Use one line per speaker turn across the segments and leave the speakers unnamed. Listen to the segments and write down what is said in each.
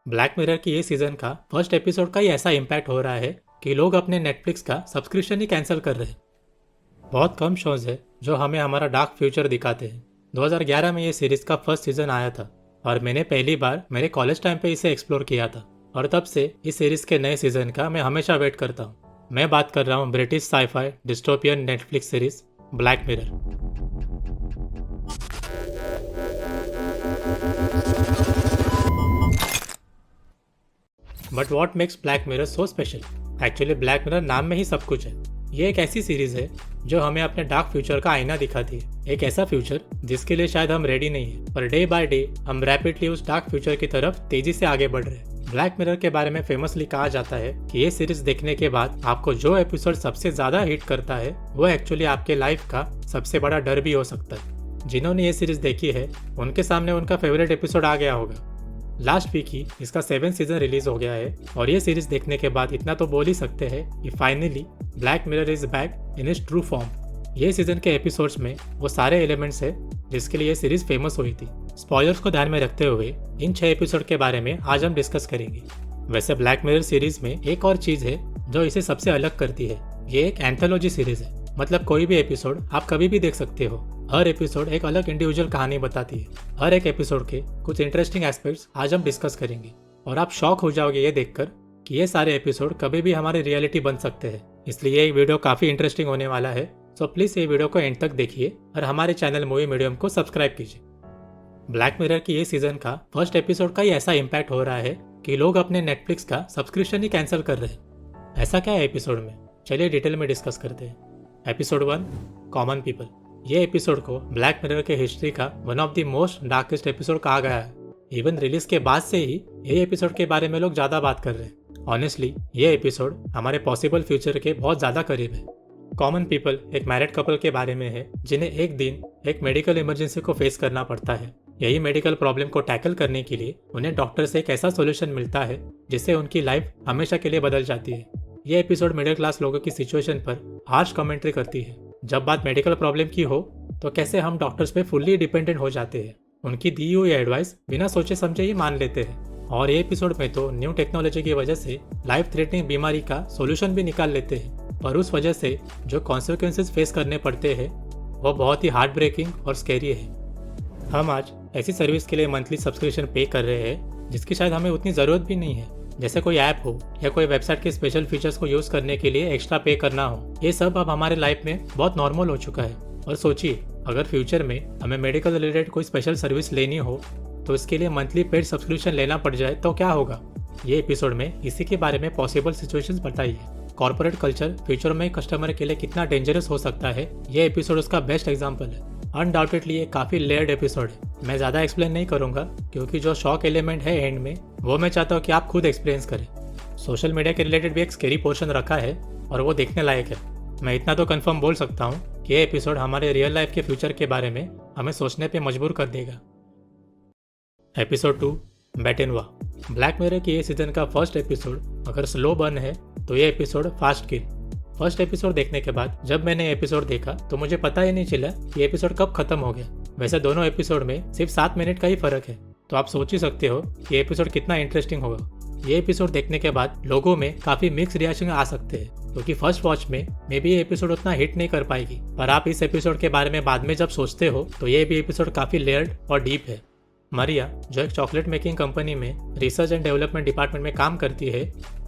Black mirror की ये season का फर्स्ट एपिसोड का ही ऐसा इम्पैक्ट हो रहा है कि लोग अपने नेटफ्लिक्स का सब्सक्रिप्शन ही कैंसिल कर रहे हैं। बहुत कम शोज है जो हमें हमारा डार्क फ्यूचर दिखाते हैं। 2011 में ये सीरीज का फर्स्ट सीजन आया था और मैंने पहली बार मेरे कॉलेज टाइम पे इसे एक्सप्लोर किया था और तब से इस सीरीज के नए सीजन का मैं हमेशा वेट करता हूँ। मैं बात कर रहा हूँ British sci fi dystopian Netflix series Black Mirror. But what makes Black Mirror so special? Actually Black Mirror नाम में ही सब कुछ है। ये एक ऐसी सीरीज है जो हमें अपने डार्क फ्यूचर का आईना दिखाती है। एक ऐसा फ्यूचर जिसके लिए शायद हम रेडी नहीं है, पर डे बाय डे हम रैपिडली उस डार्क फ्यूचर की तरफ तेजी से आगे बढ़ रहे हैं। ब्लैक मिरर के बारे में फेमसली कहा जाता है कि ये सीरीज देखने के बाद आपको जो एपिसोड सबसे ज्यादा हिट करता है वो एक्चुअली आपके लाइफ का सबसे बड़ा डर भी हो सकता है। जिन्होंने ये सीरीज देखी है उनके सामने उनका फेवरेट एपिसोड आ गया होगा। लास्ट वीक ही इसका 7th सीजन रिलीज हो गया है और ये सीरीज देखने के बाद इतना तो बोल ही सकते हैं कि finally black mirror is back in its true form. ये सीजन के एपिसोड्स में वो सारे एलिमेंट्स है जिसके लिए ये सीरीज फेमस हुई थी। स्पॉयलर्स को ध्यान में रखते हुए इन 6 एपिसोड के बारे में आज हम डिस्कस करेंगे। वैसे ब्लैक मिरर सीरीज में एक और चीज है जो इसे सबसे अलग करती है। ये एक एंथोलॉजी सीरीज है, मतलब कोई भी एपिसोड आप कभी भी देख सकते हो। हर एपिसोड एक अलग इंडिविजुअल कहानी बताती है। हर एक एपिसोड के कुछ इंटरेस्टिंग एस्पेक्ट्स आज हम डिस्कस करेंगे और आप शॉक हो जाओगे ये देखकर कि ये सारे एपिसोड कभी भी हमारी रियलिटी बन सकते हैं। इसलिए ये वीडियो काफी इंटरेस्टिंग होने वाला है, सो प्लीज ये वीडियो को एंड तक देखिए और हमारे चैनल मूवी मीडियम को सब्सक्राइब कीजिए। ब्लैक मिरर की ये सीजन का फर्स्ट एपिसोड का ही ऐसा इम्पैक्ट हो रहा है कि लोग अपने नेटफ्लिक्स का सब्सक्रिप्शन ही कैंसिल कर रहे हैं। ऐसा क्या है एपिसोड में, चलिए डिटेल में डिस्कस करते हैं। Episode 1, common people. ये एपिसोड को ब्लैक मिरर के हिस्ट्री का one of the most darkest episode कहा गया है। इवन रिलीज के बाद से ही ये एपिसोड के बारे में लोग ज्यादा बात कर रहे हैं। ऑनेस्टली ये एपिसोड हमारे पॉसिबल फ्यूचर के बहुत ज्यादा करीब है। कॉमन पीपल एक मैरिड कपल के बारे में है जिन्हें एक दिन एक मेडिकल इमरजेंसी को फेस करना पड़ता है। यही मेडिकल प्रॉब्लम को टैकल करने के लिए उन्हें डॉक्टर से एक ऐसा सोल्यूशन मिलता है जिससे उनकी लाइफ हमेशा के लिए बदल जाती है। ये एपिसोड मिडिल क्लास लोगों की सिचुएशन पर हार्श कमेंट्री करती है। जब बात मेडिकल प्रॉब्लम की हो तो कैसे हम डॉक्टर्स पे फुल्ली डिपेंडेंट हो जाते हैं, उनकी दी हुई एडवाइस बिना सोचे समझे ही मान लेते हैं। और ये एपिसोड में तो न्यू टेक्नोलॉजी की वजह से लाइफ थ्रेटनिंग बीमारी का सोल्यूशन भी निकाल लेते हैं, पर उस वजह से जो कॉन्सिक्वेंसेस फेस करने पड़ते हैं वो बहुत ही हार्ट ब्रेकिंग और स्कैरी है। हम आज ऐसी सर्विस के लिए मंथली सब्सक्रिप्शन पे कर रहे हैं जिसकी शायद हमें उतनी ज़रूरत भी नहीं है, जैसे कोई ऐप हो या कोई वेबसाइट के स्पेशल फीचर्स को यूज़ करने के लिए एक्स्ट्रा पे करना हो। ये सब अब हमारे लाइफ में बहुत नॉर्मल हो चुका है। और सोचिए, अगर फ्यूचर में हमें मेडिकल रिलेटेड कोई स्पेशल सर्विस लेनी हो तो इसके लिए मंथली पेड सब्सक्रिप्शन लेना पड़ जाए तो क्या होगा। ये एपिसोड में इसी के बारे में पॉसिबल सिचुएशंस बताई है। कॉर्पोरेट कल्चर फ्यूचर में कस्टमर के लिए कितना डेंजरस हो सकता है, ये एपिसोड उसका बेस्ट एग्जाम्पल है। अनडाउटेडली ये काफ़ी लेयर्ड एपिसोड है। मैं ज़्यादा एक्सप्लेन नहीं करूँगा क्योंकि जो शॉक एलिमेंट है एंड में वो मैं चाहता हूँ कि आप खुद एक्सपीरियंस करें। सोशल मीडिया के रिलेटेड भी एक स्केरी पोर्शन रखा है और वो देखने लायक है। मैं इतना तो कंफर्म बोल सकता हूँ कि ये एपिसोड हमारे रियल लाइफ के फ्यूचर के बारे में हमें सोचने पे मजबूर कर देगा। एपिसोड 2, बेटेनवा। ब्लैक मिरर की ये सीजन का फर्स्ट एपिसोड अगर स्लो बर्न है तो ये एपिसोड फास्ट किल। फर्स्ट एपिसोड देखने के बाद जब मैंने एपिसोड देखा तो मुझे पता ही नहीं चला कि एपिसोड कब खत्म हो गया। वैसे दोनों एपिसोड में सिर्फ 7 मिनट का ही फर्क है, तो आप सोच ही सकते हो कि एपिसोड कितना इंटरेस्टिंग होगा। ये एपिसोड देखने के बाद लोगों में काफी मिक्स रिएक्शन आ सकते हैं क्योंकि फर्स्ट वॉच में मे बी ये एपिसोड उतना हिट नहीं कर पाएगी, पर आप इस एपिसोड के बारे में बाद में जब सोचते हो तो ये भी एपिसोड काफी लेयर्ड और डीप है। मरिया जो एक चॉकलेट मेकिंग कंपनी में रिसर्च एंड डेवलपमेंट डिपार्टमेंट में काम करती है,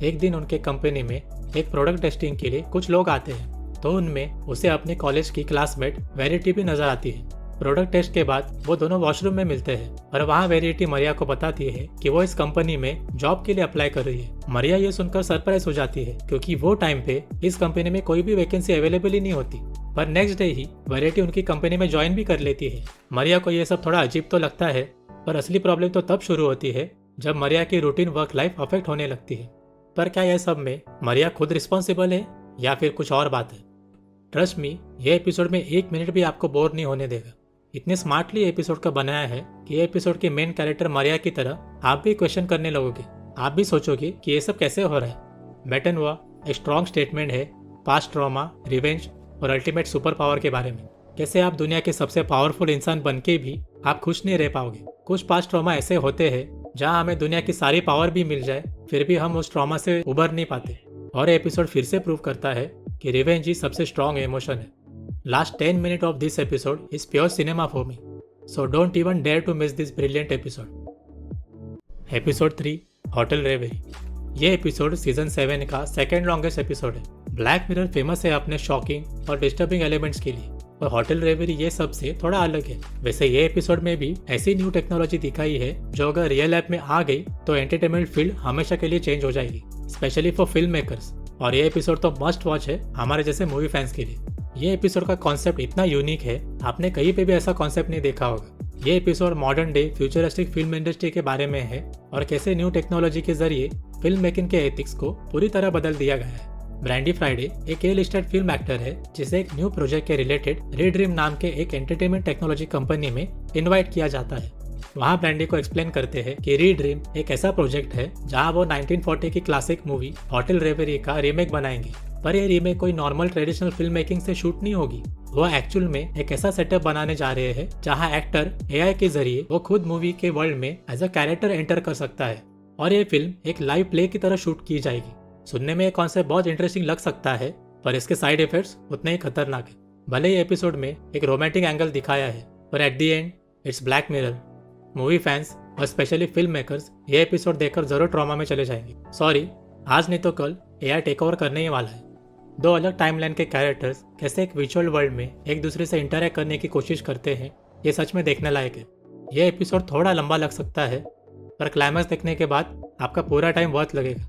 एक दिन उनके कंपनी में एक प्रोडक्ट टेस्टिंग के लिए कुछ लोग आते हैं तो उनमें उसे अपने कॉलेज की क्लासमेट वेरिटी भी नजर आती है। प्रोडक्ट टेस्ट के बाद वो दोनों वॉशरूम में मिलते हैं और वहाँ वेरिटी मरिया को बताती है कि वो इस कंपनी में जॉब के लिए अप्लाई कर रही है। मरिया ये सुनकर सरप्राइज हो जाती है क्योंकि वो टाइम पे इस कंपनी में कोई भी वैकेंसी अवेलेबल ही नहीं होती, पर नेक्स्ट डे ही वेरिटी उनकी कंपनी में ज्वाइन भी कर लेती है। मरिया को ये सब थोड़ा अजीब तो लगता है, पर असली प्रॉब्लम तो तब शुरू होती है जब मरिया की रूटीन वर्क लाइफ अफेक्ट होने लगती है। पर क्या यह सब में मरिया खुद रिस्पॉन्सिबल है या फिर कुछ और बात है? ट्रस्ट मी, ये एपिसोड में 1 मिनट भी आपको बोर नहीं होने देगा। इतने स्मार्टली एपिसोड का बनाया है कि ये एपिसोड के मेन कैरेक्टर मरिया की तरह आप भी क्वेश्चन करने लगोगे। आप भी सोचोगे कि ये सब कैसे हो रहा है। बेटेनवा एक स्ट्रॉन्ग स्टेटमेंट है पास्ट ट्रॉमा, रिवेंज और अल्टीमेट सुपर पावर के बारे में। कैसे आप दुनिया के सबसे पावरफुल इंसान बन के भी आप खुश नहीं रह पाओगे। कुछ पास्ट ट्रॉमा ऐसे होते हैं जहाँ हमें दुनिया की सारी पावर भी मिल जाए फिर भी हम उस ट्रॉमा से उबर नहीं पाते। और ये एपिसोड फिर से प्रूव करता है कि रिवेंज ही सबसे स्ट्रॉन्ग इमोशन है। Last 10 minute of this episode is pure cinema for me, so don't even dare to miss this brilliant episode. Episode 3 Hotel Reverie. ये एपिसोड सीजन 7 का सेकेंड लॉन्गेस्ट एपिसोड है। Black Mirror famous है अपने shocking और disturbing elements के लिए, और hotel Reverie ये सबसे थोड़ा अलग है। वैसे ये एपिसोड में भी ऐसी न्यू टेक्नोलॉजी दिखाई है जो अगर रियल लाइफ में आ गई तो एंटरटेनमेंट फील्ड हमेशा के लिए चेंज हो जाएगी, स्पेशली फॉर फिल्म मेकर्स। और ये एपिसोड तो मस्ट वॉच है हमारे जैसे मूवी फैंस के लिए। ये एपिसोड का कॉन्सेप्ट इतना यूनिक है, आपने कहीं पे भी ऐसा कॉन्सेप्ट नहीं देखा होगा। ये episode modern day futuristic film industry के बारे में है और कैसे न्यू टेक्नोलॉजी के जरिए फिल्म मेकिंग के एथिक्स को पूरी तरह बदल दिया गया है। ब्रैंडी फ्राइडे एक लिस्टेड फिल्म एक्टर है जिसे एक न्यू प्रोजेक्ट के रिलेटेड रीड्रीम नाम के एक एंटरटेनमेंट टेक्नोलॉजी कंपनी में इनवाइट किया जाता है। वहाँ ब्रैंडी को एक्सप्लेन करते हैं कि रीड्रीम एक ऐसा प्रोजेक्ट है जहाँ वो 1940 की क्लासिक मूवी होटल रेवेरी का रीमेक बनाएंगे, पर ये रीमेक कोई नॉर्मल ट्रेडिशनल फिल्म मेकिंग से शूट नहीं होगी। वो एक्चुअल में एक ऐसा सेटअप बनाने जा रहे हैं जहाँ एक्टर एआई के जरिए वो खुद मूवी के वर्ल्ड में एज अ कैरेक्टर एंटर कर सकता है, और ये फिल्म एक लाइव प्ले की तरह शूट की जाएगी। सुनने में ये कॉन्सेप्ट बहुत इंटरेस्टिंग लग सकता है, पर इसके साइड इफेक्ट्स उतने ही खतरनाक है। भले ही एपिसोड में एक रोमांटिक एंगल दिखाया है, पर at the and it's black mirror. Movie fans और स्पेशली फिल्म मेकर्स ये एपिसोड देखकर जरूर ट्रॉमा में चले जाएंगे। सॉरी, आज नहीं तो कल एआई टेक ओवर करने ही वाला है। दो अलग टाइमलाइन के कैरेक्टर्स कैसे एक विजुअल वर्ल्ड में एक दूसरे से इंटरैक्ट करने की कोशिश करते हैं, ये सच में देखने लायक है। ये एपिसोड थोड़ा लंबा लग सकता है, पर क्लाइमैक्स देखने के बाद आपका पूरा टाइम वर्थ लगेगा।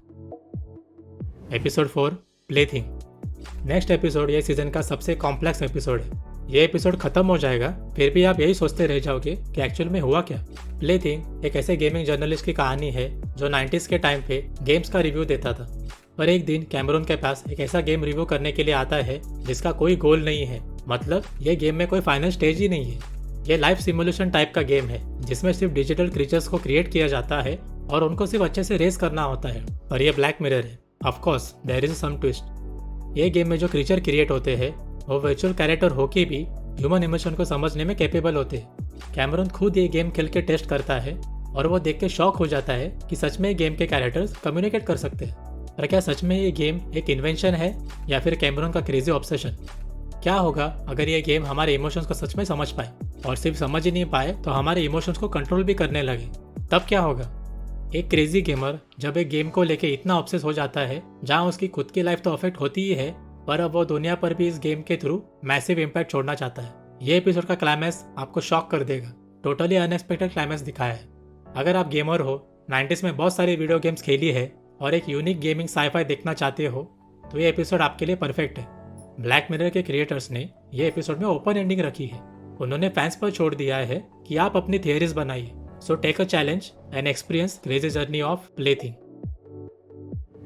एपिसोड 4 प्लेथिंग। नेक्स्ट एपिसोड ये सीजन का सबसे कॉम्प्लेक्स एपिसोड है। ये एपिसोड खत्म हो जाएगा फिर भी आप यही सोचते रह जाओगे कि एक्चुअल में हुआ क्या। प्लेथिंग एक ऐसे गेमिंग जर्नलिस्ट की कहानी है जो 90s के टाइम पे गेम्स का रिव्यू देता था, पर एक दिन कैमरून के पास एक ऐसा गेम रिव्यू करने के लिए आता है जिसका कोई गोल नहीं है। मतलब ये गेम में कोई फाइनल स्टेज ही नहीं है। ये लाइफ सिमुलेशन टाइप का गेम है जिसमें सिर्फ डिजिटल क्रीचर्स को क्रिएट किया जाता है और उनको सिर्फ अच्छे से रेस करना होता है। पर यह ब्लैक मिरर है। Of course there is some twist. ये गेम में जो क्रीचर क्रिएट होते हैं वो वर्चुअल कैरेक्टर होके भी ह्यूमन इमोशन को समझने में कैपेबल होते हैं। कैमरून खुद ये गेम खेल के टेस्ट करता है और वो देख के शॉक हो जाता है कि सच में गेम के कैरेक्टर्स कम्युनिकेट कर सकते हैं। पर क्या सच में ये गेम एक इन्वेंशन है या फिर कैमरून का क्रेजी ऑब्सेशन? क्या होगा अगर ये गेम हमारे इमोशंस को सच में समझ पाए, और सिर्फ समझ ही नहीं पाए तो हमारे इमोशंस को कंट्रोल भी करने लगे? तब क्या होगा? एक क्रेजी गेमर जब एक गेम को लेके इतना ऑब्सेस हो जाता है जहां उसकी खुद की लाइफ तो अफेक्ट होती ही है, पर अब वो दुनिया पर भी इस गेम के थ्रू मैसिव इम्पैक्ट छोड़ना चाहता है। ये एपिसोड का क्लाइमैक्स आपको शॉक कर देगा। टोटली अनएक्सपेक्टेड क्लाइमैक्स दिखाया है। अगर आप गेमर हो, 90s में बहुत सारी वीडियो गेम्स खेली है और एक यूनिक गेमिंग साईफाई देखना चाहते हो तो ये एपिसोड आपके लिए परफेक्ट है। ब्लैक मिरर के क्रिएटर्स ने ये एपिसोड में ओपन एंडिंग रखी है। उन्होंने फैंस पर छोड़ दिया है कि आप अपनी थियरीज बनाइए। So take a challenge and experience crazy journey of Plaything.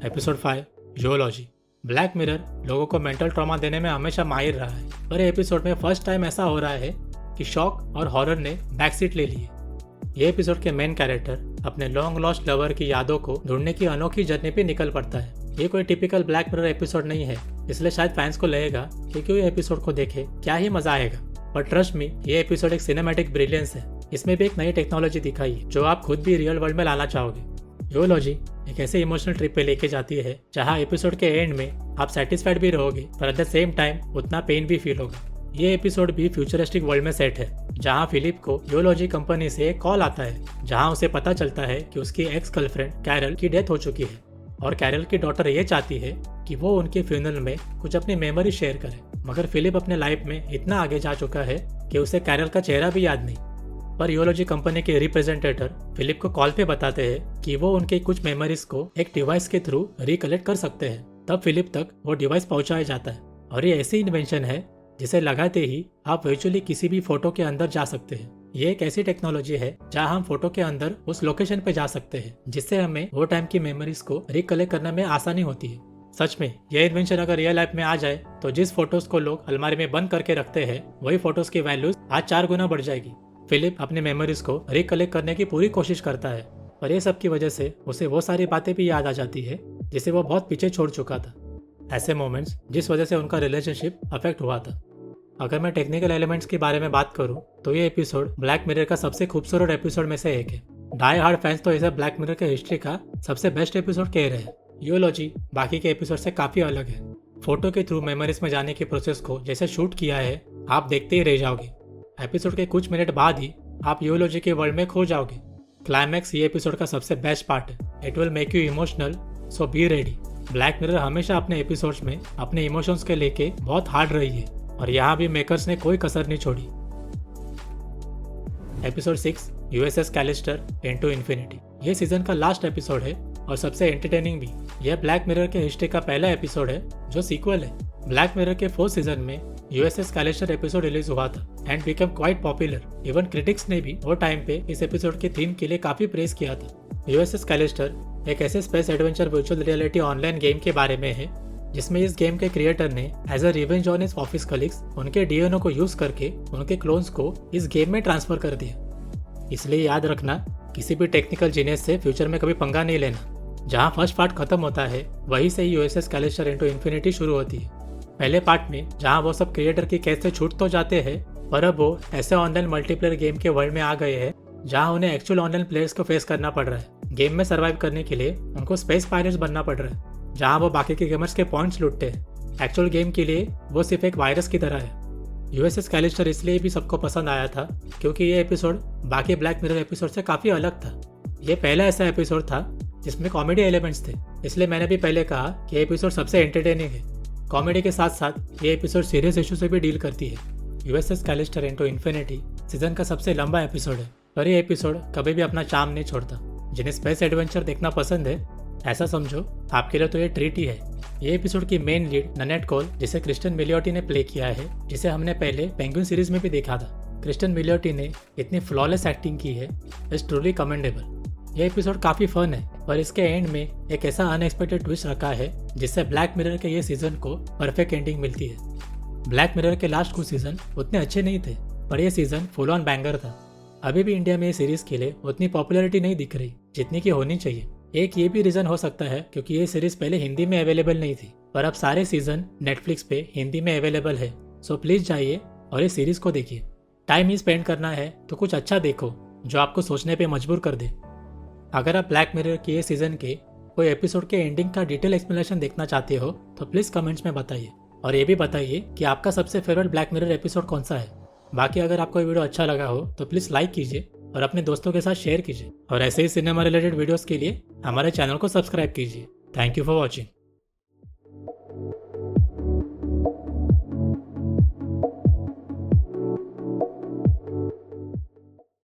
Episode 5 Eulogy. Black Mirror लोगों को मेंटल ट्रॉमा देने में हमेशा माहिर रहा है, पर एपिसोड में फर्स्ट टाइम ऐसा हो रहा है कि शॉक और हॉरर ने बैकसीट ले ली है। ये एपिसोड के मेन कैरेक्टर अपने लॉन्ग लॉस्ट लवर की यादों को ढूंढने की अनोखी जर्नी पे निकल पड़ता है। ये कोई टिपिकल ब्लैक मिरर एपिसोड नहीं है, इसलिए शायद फैंस को लगेगा कि क्यों ये एपिसोड को देखे, क्या ही मजा आएगा। पर ट्रस्ट मी, ये एपिसोड एक सिनेमैटिक ब्रिलियंस है। इसमें भी एक नई टेक्नोलॉजी दिखाई है जो आप खुद भी रियल वर्ल्ड में लाना चाहोगे। यूलॉजी एक ऐसे इमोशनल ट्रिप पे लेके जाती है जहाँ एपिसोड के एंड में आप सेटिस्फाइड भी रहोगे, पर एट द सेम टाइम उतना पेन भी फील होगा। ये एपिसोड भी फ्यूचरिस्टिक वर्ल्ड में सेट है जहाँ फिलिप को यूलॉजी कंपनी से एक कॉल आता है जहाँ उसे पता चलता है कि उसकी एक्स गर्लफ्रेंड कैरल की डेथ हो चुकी है, और कैरल की डॉटर ये चाहती है कि वो उनके फ्यूनरल में कुछ अपनी मेमोरी शेयर करे। मगर फिलिप अपने लाइफ में इतना आगे जा चुका है कि उसे कैरल का चेहरा भी याद नहीं। पर यूलॉजी कंपनी के रिप्रेजेंटेटर फिलिप को कॉल पे बताते हैं कि वो उनके कुछ मेमोरीज को एक डिवाइस के थ्रू रिकलेक्ट कर सकते हैं। तब फिलिप तक वो डिवाइस पहुंचाया जाता है, और ये ऐसी इन्वेंशन है जिसे लगाते ही आप वर्चुअली किसी भी फोटो के अंदर जा सकते हैं। ये एक ऐसी टेक्नोलॉजी है जहां हम फोटो के अंदर उस लोकेशन पे जा सकते हैं, जिससे हमें वो टाइम की मेमोरीज को रिकलेक्ट करने में आसानी होती है। सच में यह इन्वेंशन अगर रियल लाइफ में आ जाए तो जिस फोटोज को लोग अलमारी में बंद करके रखते हैं वही फोटोज की वैल्यूज आज 4 गुना बढ़ जाएगी। फिलिप अपनी मेमोरीज को रिकलेक्ट करने की पूरी कोशिश करता है, पर ये सब की वजह से उसे वो सारी बातें भी याद आ जाती है जिसे वो बहुत पीछे छोड़ चुका था। ऐसे मोमेंट्स जिस वजह से उनका रिलेशनशिप अफेक्ट हुआ था। अगर मैं टेक्निकल एलिमेंट्स के बारे में बात करूं तो ये एपिसोड ब्लैक मिरर का सबसे खूबसूरत एपिसोड में से एक है। डाई हार्ड फैंस तो इसे ब्लैक मिरर के हिस्ट्री का सबसे बेस्ट एपिसोड कह रहे हैं। यूलॉजी बाकी के एपिसोड से काफी अलग है। फोटो के थ्रू मेमोरीज में जाने के प्रोसेस को जैसे शूट किया है, आप देखते ही रह जाओगे। एपिसोड के कुछ मिनट बाद ही आप यूलॉजी के वर्ल्ड में खो जाओगे। क्लाइमैक्स ये एपिसोड का सबसे बेस्ट पार्ट है। It will make you emotional, so be ready. Black mirror हमेशा अपने एपिसोड्स में अपने इमोशंस के लेके बहुत हार्ड रही है और यहाँ भी मेकर्स ने कोई कसर नहीं छोड़ी। Episode 6 USS Callister into infinity. ये सीजन का लास्ट एपिसोड है और सबसे एंटरटेनिंग भी। यह ब्लैक मिरर के हिस्ट्री का पहला एपिसोड है जो सीक्वल है। ब्लैक मिरर के 4th सीजन में यूएसएस कैलिस्टर एपिसोड रिलीज हुआ था and become quite popular. Even critics ने भी वो टाइम पे इस एपिसोड के थीम के लिए काफी प्रेज किया था। यूएसएस कैलिस्टर एक ऐसे space adventure virtual reality online game के बारे में है जिसमें इस गेम के क्रिएटर ने as a revenge on his office colleagues उनके डीएनए को यूज करके उनके क्लोन्स को इस गेम में ट्रांसफर कर दिया। इसलिए याद रखना, किसी भी टेक्निकल जीनियस से फ्यूचर में कभी पंगा नहीं लेना। जहाँ फर्स्ट पार्ट खत्म होता है वहीं से ही यूएसएस कैलिस्टर इनटू इन्फिनिटी शुरू होती है। पहले पार्ट में जहाँ वो सब क्रिएटर की कैद से छूट तो जाते हैं, पर अब वो ऐसे ऑनलाइन मल्टीप्लेयर गेम के वर्ल्ड में आ गए हैं जहाँ उन्हें एक्चुअल ऑनलाइन प्लेयर्स को फेस करना पड़ रहा है। गेम में सर्वाइव करने के लिए उनको स्पेस पायरेट्स बनना पड़ रहा है जहाँ वो बाकी के गेमर्स के पॉइंट्स लूटते हैं। एक्चुअल गेम के लिए वो सिर्फ एक वायरस की तरह है। यूएसएस कैलिस्टर इसलिए भी सबको पसंद आया था क्योंकि ये एपिसोड बाकी ब्लैक मिरर एपिसोड से काफी अलग था। ये पहला ऐसा एपिसोड था जिसमें कॉमेडी एलिमेंट्स थे, इसलिए मैंने भी पहले कहा कि ये एपिसोड सबसे एंटरटेनिंग है। कॉमेडी के साथ साथ ये एपिसोड सीरियस इशू से भी डील करती है। USS Callister into infinity season का सबसे लंबा एपिसोड है, पर ये एपिसोड कभी भी अपना चार्म नहीं छोड़ता। जिन्हें स्पेस एडवेंचर देखना पसंद है, ऐसा समझो आपके लिए तो ये ट्रीट ही है। ये एपिसोड की मेन लीड ननेट कोल, जिसे क्रिस्टन मिलियोटी ने प्ले किया है, जिसे हमने पहले पेंगुइन सीरीज में भी देखा था। क्रिस्टन मिलियोटी ने इतनी फ्लॉलेस एक्टिंग की है, इट्स ट्रूली कमेंडेबल। यह एपिसोड काफी फन है, पर इसके एंड में एक ऐसा अनएक्सपेक्टेड ट्विस्ट रखा है जिससे ब्लैक मिरर के ये सीजन को परफेक्ट एंडिंग मिलती है। ब्लैक मिरर के लास्ट कुछ सीजन उतने अच्छे नहीं थे, पर यह सीजन फुल ऑन बैंगर था। अभी भी इंडिया में ये सीरीज के लिए उतनी पॉपुलैरिटी नहीं दिख रही जितनी की होनी चाहिए। एक ये भी रीजन हो सकता है क्योंकि ये सीरीज पहले हिंदी में अवेलेबल नहीं थी, पर अब सारे सीजन नेटफ्लिक्स पे हिंदी में अवेलेबल है। सो प्लीज जाइए और इस सीरीज को देखिए। टाइम ही स्पेंड करना है तो कुछ अच्छा देखो जो आपको सोचने पे मजबूर कर दे। अगर आप ब्लैक मिरर के ये सीजन के कोई एपिसोड के एंडिंग का डिटेल एक्सप्लेनेशन देखना चाहते हो तो प्लीज कमेंट्स में बताइए, और ये भी बताइए कि आपका सबसे फेवरेट ब्लैक मिरर एपिसोड कौन सा है। बाकी अगर आपको ये वीडियो अच्छा लगा हो तो प्लीज लाइक कीजिए और अपने दोस्तों के साथ शेयर कीजिए, और ऐसे ही सिनेमा रिलेटेड वीडियोस के लिए हमारे चैनल को सब्सक्राइब कीजिए। Thank you for watching.